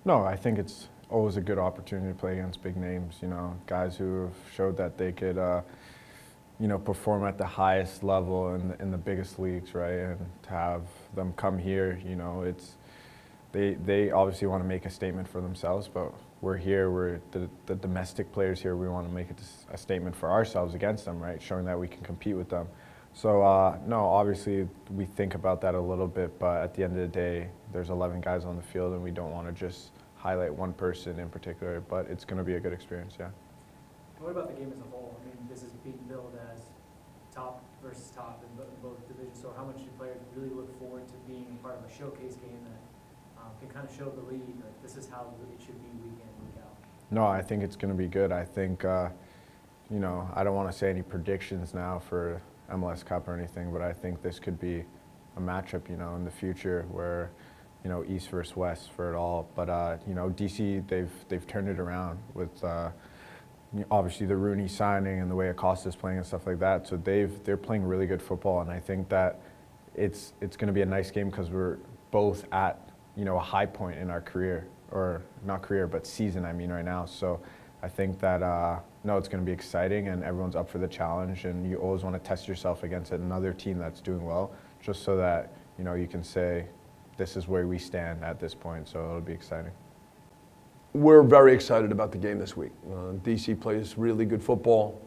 No, I think it's always a good opportunity to play against big names, guys who have showed that they could, perform at the highest level in the biggest leagues, right? And to have them come here, they obviously want to make a statement for themselves, but we're here, we're the domestic players here, we want to make a statement for ourselves against them, right? Showing that we can compete with them. So, no, obviously we think about that a little bit, but at the end of the day, there's 11 guys on the field and we don't want to just highlight one person in particular, but it's going to be a good experience, yeah. What about the game as a whole? I mean, this is being billed as top versus top in both divisions, so how much do players really look forward to being part of a showcase game that can kind of show the league, like this is how it should be week in, week out? No, I think it's going to be good. I think, I don't want to say any predictions now for MLS Cup or anything, but I think this could be a matchup, in the future where, East versus West for it all. But, DC, they've turned it around with obviously the Rooney signing and the way Acosta's playing and stuff like that. So they're playing really good football, and I think that it's going to be a nice game because we're both at a high point in our career, or not career, but season, right now. So I think that, no, it's going to be exciting and everyone's up for the challenge, and you always want to test yourself against another team that's doing well, just so that, you can say, this is where we stand at this point, so it'll be exciting. We're very excited about the game this week. DC plays really good football.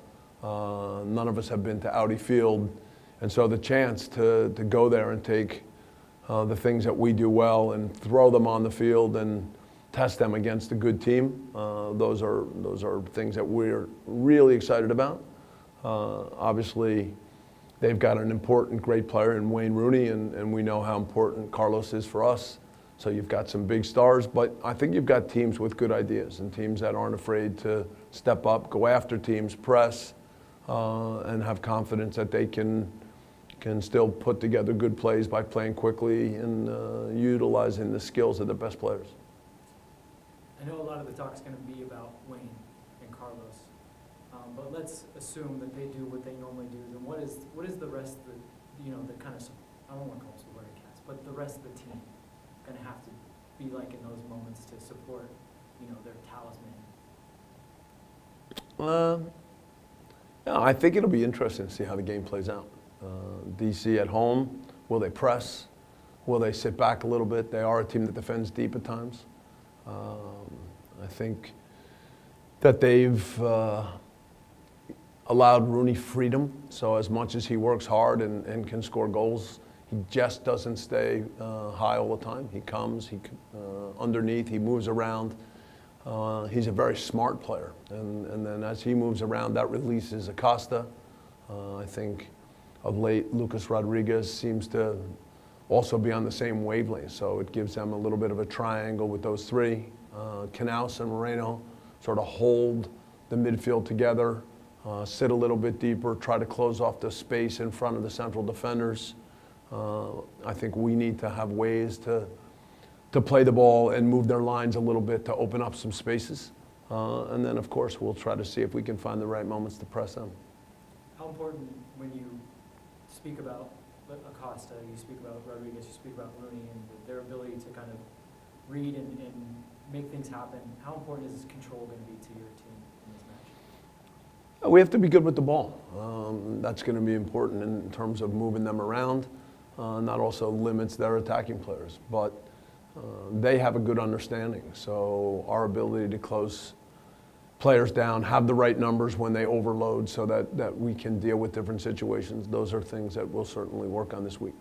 None of us have been to Audi Field, and so the chance to go there and take the things that we do well and throw them on the field and test them against a good team. Those are things that we're really excited about. Obviously, they've got an important, great player in Wayne Rooney, and we know how important Carlos is for us. So you've got some big stars, but I think you've got teams with good ideas and teams that aren't afraid to step up, go after teams, press, and have confidence that they can still put together good plays by playing quickly and utilizing the skills of the best players. I know a lot of the talk is going to be about Wayne and Carlos, but let's assume that they do what they normally do. Then what is the rest of the, the kind of, I don't want to call it supporting cast, but the rest of the team going to have to be like in those moments to support, their talisman? Yeah, I think it'll be interesting to see how the game plays out. DC at home, will they press? Will they sit back a little bit? They are a team that defends deep at times. I think that they've allowed Rooney freedom, so as much as he works hard and can score goals, he just doesn't stay high all the time. He comes, underneath, he moves around. He's a very smart player, and then as he moves around, that releases Acosta. I think of late, Lucas Rodriguez seems to also be on the same wavelength, so it gives them a little bit of a triangle with those three. Canaus and Moreno sort of hold the midfield together, sit a little bit deeper, try to close off the space in front of the central defenders. I think we need to have ways to play the ball and move their lines a little bit to open up some spaces. And then, of course, we'll try to see if we can find the right moments to press them. How important, when you speak about Acosta, you speak about Rodriguez, you speak about Rooney, and their ability to kind of read and make things happen, how important is control going to be to your team in this match? We have to be good with the ball. That's going to be important in terms of moving them around. That also limits their attacking players, but they have a good understanding. So our ability to close players down, have the right numbers when they overload so that we can deal with different situations, those are things that we'll certainly work on this week.